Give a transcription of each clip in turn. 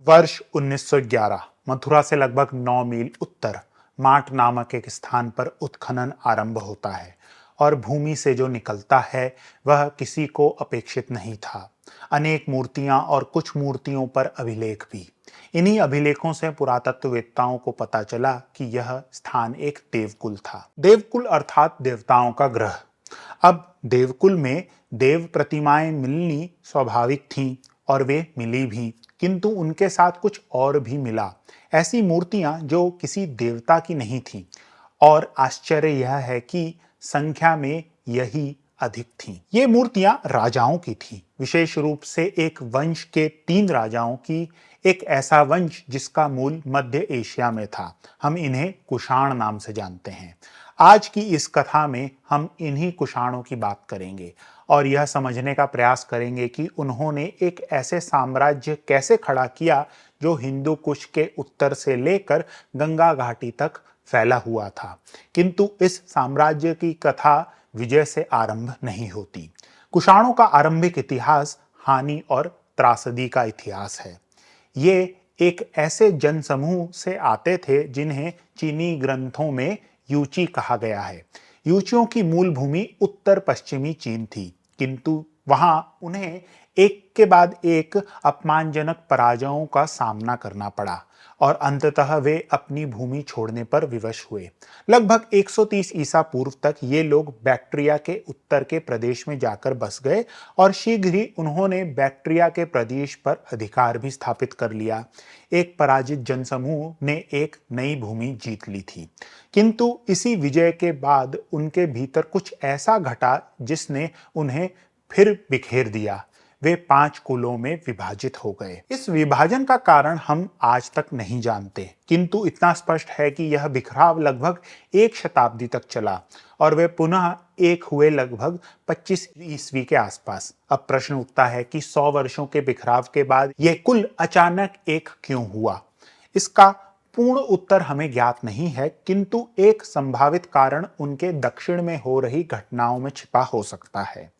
वर्ष 1911 मथुरा से लगभग 9 मील उत्तर माट नामक एक स्थान पर उत्खनन आरंभ होता है और भूमि से जो निकलता है वह किसी को अपेक्षित नहीं था। अनेक मूर्तियां और कुछ मूर्तियों पर अभिलेख भी। इन्हीं अभिलेखों से पुरातत्ववेत्ताओं को पता चला कि यह स्थान एक देवकुल था। देवकुल अर्थात देवताओं का ग्रह। अब देवकुल में देव प्रतिमाएं मिलनी स्वाभाविक थीं और वे मिली भी, किंतु उनके साथ कुछ और भी मिला। ऐसी मूर्तियां जो किसी देवता की नहीं थीं, और आश्चर्य यह है कि संख्या में यही अधिक थीं। ये मूर्तियां राजाओं की थीं, विशेष रूप से एक वंश के 3 राजाओं की। एक ऐसा वंश जिसका मूल मध्य एशिया में था। हम इन्हें कुषाण नाम से जानते हैं। आज की इस कथा में हम इन्हीं कुषाणों की बात करेंगे और यह समझने का प्रयास करेंगे कि उन्होंने एक ऐसे साम्राज्य कैसे खड़ा किया जो हिंदू कुश के उत्तर से लेकर गंगा घाटी तक फैला हुआ था। किंतु इस साम्राज्य की कथा विजय से आरंभ नहीं होती। कुषाणों का आरंभिक इतिहास हानि और त्रासदी का इतिहास है। ये एक ऐसे जनसमूह से आते थे जिन्हें चीनी ग्रंथों में यूची कहा गया है। यूचियों की मूल भूमि उत्तर पश्चिमी चीन थी, किंतु वहां उन्हें एक के बाद एक अपमानजनक पराजयों का सामना करना पड़ा और अंततः वे अपनी भूमि छोड़ने पर विवश हुए। लगभग 130 ईसा पूर्व तक ये लोग बैक्ट्रिया के उत्तर के प्रदेश में जाकर बस गए और शीघ्र ही उन्होंने बैक्ट्रिया के प्रदेश पर अधिकार भी स्थापित कर लिया। एक पराजित जनसमूह ने एक नई भूमि जीत ली थी, किंतु इसी विजय के बाद उनके भीतर कुछ ऐसा घटा जिसने उन्हें फिर बिखेर दिया। वे 5 कुलों में विभाजित हो गए। इस विभाजन का कारण हम आज तक नहीं जानते, किंतु इतना स्पष्ट है कि यह बिखराव लगभग 1 शताब्दी तक चला और वे पुनः एक हुए लगभग 25 ईस्वी के आसपास। अब प्रश्न उठता है कि 100 वर्षों के बिखराव के बाद यह कुल अचानक एक क्यों हुआ? इसका पूर्ण उत्तर हमें ज्ञात नहीं है, किंतु एक संभावित कारण उनके दक्षिण में हो रही घटनाओं में छिपा हो सकता है।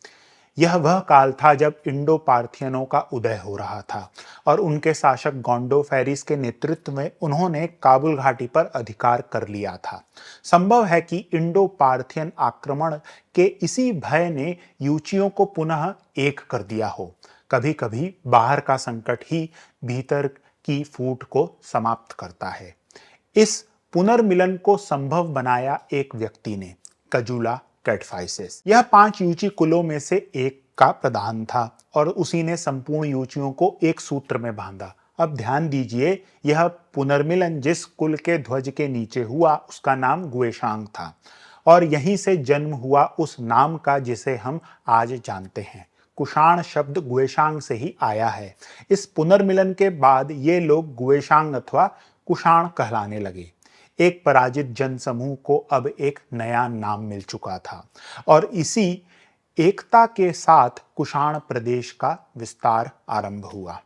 यह वह काल था जब इंडो पार्थियनों का उदय हो रहा था और उनके शासक गोंडोफेरिस के नेतृत्व में उन्होंने काबुल घाटी पर अधिकार कर लिया था। संभव है कि इंडो पार्थियन आक्रमण के इसी भय ने यूचियों को पुनः एक कर दिया हो। कभी कभी बाहर का संकट ही भीतर की फूट को समाप्त करता है। इस पुनर्मिलन को संभव बनाया एक व्यक्ति ने, कजुला कैटफाइसेस। यह 5 यूची कुलों में से एक का प्रधान था और उसी ने संपूर्ण यूचियों को एक सूत्र में बांधा। अब ध्यान दीजिए, यह पुनर्मिलन जिस कुल के ध्वज के नीचे हुआ उसका नाम गुएशांग था और यहीं से जन्म हुआ उस नाम का जिसे हम आज जानते हैं। कुषाण शब्द गुएशांग से ही आया है। इस पुनर्मिलन के बाद ये लोग गुएशांग अथवा कुषाण कहलाने लगे। एक पराजित जनसमूह को अब एक नया नाम मिल चुका था और इसी एकता के साथ कुषाण प्रदेश का विस्तार आरंभ हुआ।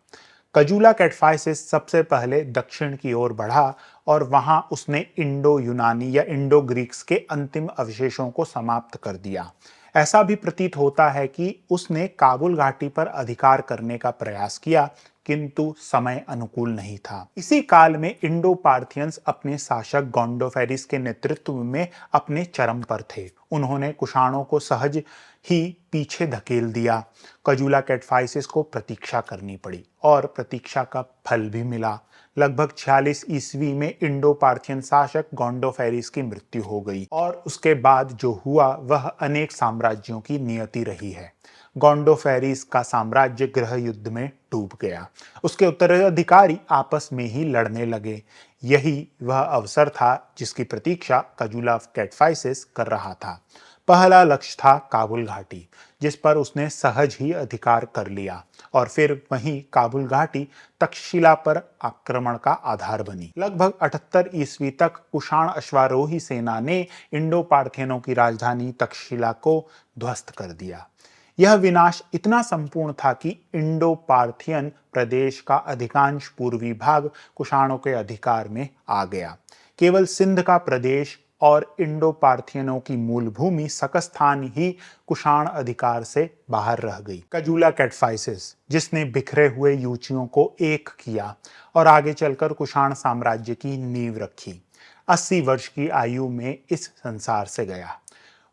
कजुला कैटफाइसेस सबसे पहले दक्षिण की ओर बढ़ा और वहां उसने इंडो यूनानी या इंडो ग्रीक्स के अंतिम अवशेषों को समाप्त कर दिया। ऐसा भी प्रतीत होता है कि उसने काबुल घाटी पर अधिकार करने का प्रयास किया, किंतु समय अनुकूल नहीं था। इसी काल में इंडो पार्थियंस अपने शासक गोंडोफेरिस के नेतृत्व में अपने चरम पर थे। उन्होंने कुषाणों को सहज ही पीछे धकेल दिया। कजुला कैटफाइसेस को प्रतीक्षा करनी पड़ी और प्रतीक्षा का फल भी मिला। लगभग 46 ईस्वी में इंडो पार्थियन शासक गोंडोफेरिस की मृत्यु हो गई और उसके बाद जो हुआ वह अनेक साम्राज्यों की नियति रही है। गोंडोफेरिस का साम्राज्य गृह युद्ध में डूब गया। उसके उत्तराधिकारी आपस में ही लड़ने लगे। यही वह अवसर था जिसकी प्रतीक्षा कजुला कैटफाइसेस कर रहा था। पहला लक्ष्य था काबुल घाटी, जिस पर उसने सहज ही अधिकार कर लिया और फिर वहीं काबुल घाटी तक्षशिला पर आक्रमण का आधार बनी। लगभग 78 ईस्वी तक कुषाण अश्वारोही सेना ने इंडो पार्थियनों की राजधानी तक्षशिला को ध्वस्त कर दिया। यह विनाश इतना संपूर्ण था कि इंडो पार्थियन प्रदेश का अधिकांश पूर्वी भाग कुषाणों के अधिकार में आ गया। केवल सिंध का प्रदेश और इंडो पार्थियनों की मूल भूमि सकस्थान ही कुषाण अधिकार से बाहर रह गई। कजूला कैटफाइसिस, जिसने बिखरे हुए यूचियों को एक किया और आगे चलकर कुषाण साम्राज्य की नींव रखी, 80 वर्ष की आयु में इस संसार से गया।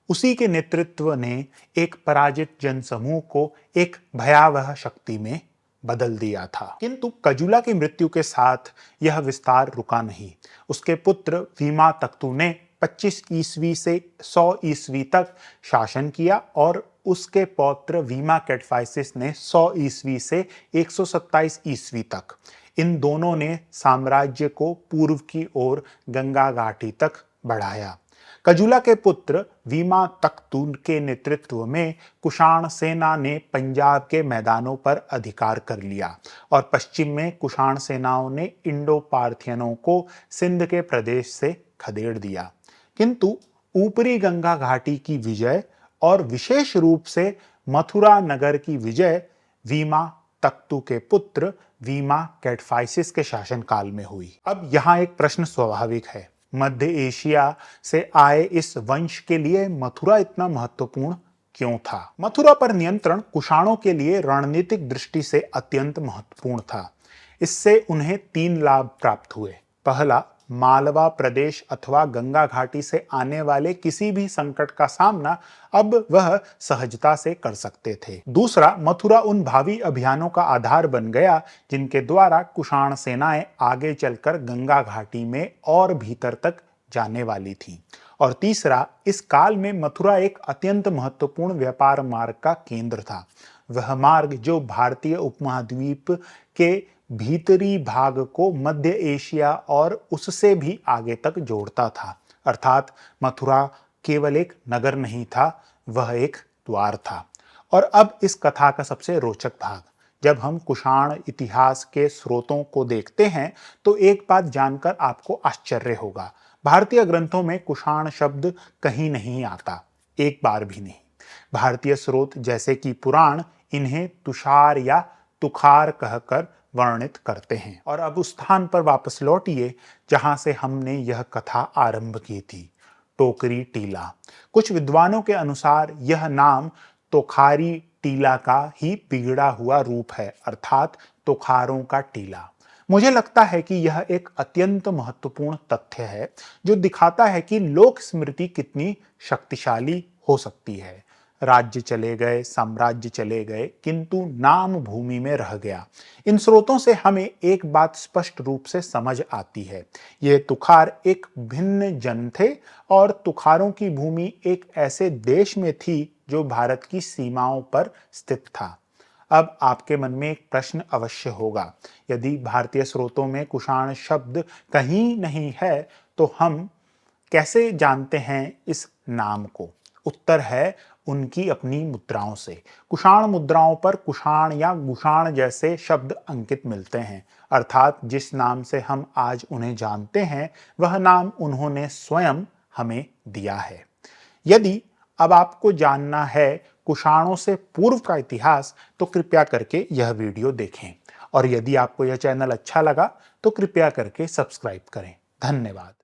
उसी के नेतृत्व ने एक पराजित जनसमूह को एक भयावह शक्ति में बदल दिया था। किंतु कजूला की मृत्यु के साथ यह विस्तार रुका नहीं। उसके पुत्र वीमा तख्तू ने 25 ईस्वी से 100 ईस्वी तक शासन किया और उसके पौत्र वीमा कैटफाइसिस ने 100 ईस्वी से 127 ईस्वी तक। इन दोनों ने साम्राज्य को पूर्व की ओर गंगा घाटी तक बढ़ाया। कजूला के पुत्र वीमा तख्तू के नेतृत्व में कुषाण सेना ने पंजाब के मैदानों पर अधिकार कर लिया और पश्चिम में कुषाण सेनाओं ने इंडो पार्थियनों को सिंध के प्रदेश से खदेड़ दिया। किंतु ऊपरी गंगा घाटी की विजय और विशेष रूप से मथुरा नगर की विजय वीमा तख्तू के पुत्र वीमा कैटफाइसिस के शासनकाल में हुई। अब यहाँ एक प्रश्न स्वाभाविक है, मध्य एशिया से आए इस वंश के लिए मथुरा इतना महत्वपूर्ण क्यों था? मथुरा पर नियंत्रण कुषाणों के लिए रणनीतिक दृष्टि से अत्यंत महत्वपूर्ण था। इससे उन्हें 3 लाभ प्राप्त हुए। पहला, मालवा प्रदेश अथवा गंगा घाटी से आने वाले किसी भी संकट का सामना अब वह सहजता से कर सकते थे। दूसरा, मथुरा उन भावी अभियानों का आधार बन गया जिनके द्वारा कुषाण सेनाएं आगे चलकर गंगा घाटी में और भीतर तक जाने वाली थीं। और तीसरा, इस काल में मथुरा एक अत्यंत महत्वपूर्ण व्यापार मार्ग का केंद्र था। वह मार्ग जो भारतीय उपमहाद्वीप के भीतरी भाग को मध्य एशिया और उससे भी आगे तक जोड़ता था। अर्थात मथुरा केवल एक नगर नहीं था, वह एक द्वार था। और अब इस कथा का सबसे रोचक भाग, जब हम कुषाण इतिहास के स्रोतों को देखते हैं तो एक बात जानकर आपको आश्चर्य होगा। भारतीय ग्रंथों में कुषाण शब्द कहीं नहीं आता, एक बार भी नहीं। भारतीय स्रोत जैसे कि पुराण इन्हें तुषार या तुखार कहकर वर्णित करते हैं। और अब उस स्थान पर वापस लौटिए जहां से हमने यह कथा आरंभ की थी, टोकरी टीला। कुछ विद्वानों के अनुसार यह नाम तोखारी टीला का ही बिगड़ा हुआ रूप है, अर्थात तोखारों का टीला। मुझे लगता है कि यह एक अत्यंत महत्वपूर्ण तथ्य है जो दिखाता है कि लोक स्मृति कितनी शक्तिशाली हो सकती है। राज्य चले गए, साम्राज्य चले गए, किंतु नाम भूमि में रह गया। इन स्रोतों से हमें एक बात स्पष्ट रूप से समझ आती है, ये तुखार एक भिन्न जन थे और तुखारों की भूमि एक ऐसे देश में थी जो भारत की सीमाओं पर स्थित था। अब आपके मन में एक प्रश्न अवश्य होगा, यदि भारतीय स्रोतों में कुषाण शब्द कहीं नहीं है तो हम कैसे जानते हैं इस नाम को? उत्तर है उनकी अपनी मुद्राओं से। कुषाण मुद्राओं पर कुषाण या गुषाण जैसे शब्द अंकित मिलते हैं, अर्थात जिस नाम से हम आज उन्हें जानते हैं वह नाम उन्होंने स्वयं हमें दिया है। यदि अब आपको जानना है कुषाणों से पूर्व का इतिहास तो कृपया करके यह वीडियो देखें, और यदि आपको यह चैनल अच्छा लगा तो कृपया करके सब्सक्राइब करें। धन्यवाद।